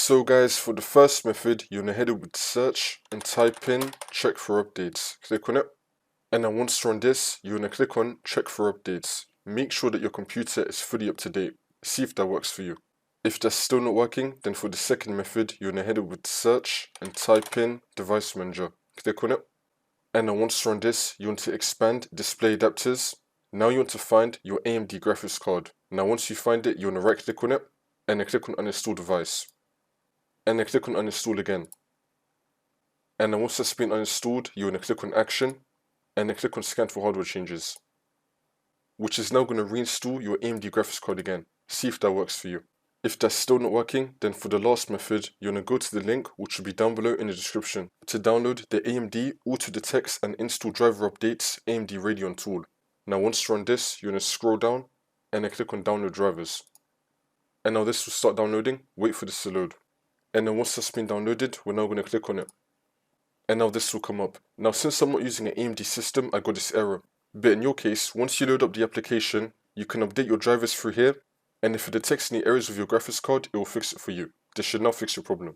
So guys, for the first method, you're going to head over to search and type in check for updates. Click on it. And then once you run this, you're going to click on check for updates. Make sure that your computer is fully up to date. See if that works for you. If that's still not working, then for the second method, you're going to head over to search and type in device manager. Click on it. And then once you run this, you want to expand display adapters. Now you want to find your AMD graphics card. Now once you find it, you want to right click on it and then click on uninstall device. And then click on uninstall again. And then once that's been uninstalled, you want to click on action and then click on scan for hardware changes, which is now going to reinstall your AMD graphics card again. See if that works for you. If that's still not working, then for the last method, you're going to go to the link which will be down below in the description to download the AMD Auto Detect and Install Driver Updates AMD Radeon tool. Now once you run this, you're going to scroll down and then click on download drivers. And now this will start downloading. Wait for this to load. And then once that's been downloaded, we're now going to click on it. And now this will come up. Now since I'm not using an AMD system, I got this error. But in your case, once you load up the application, you can update your drivers through here. And if it detects any errors with your graphics card, it will fix it for you. This should now fix your problem.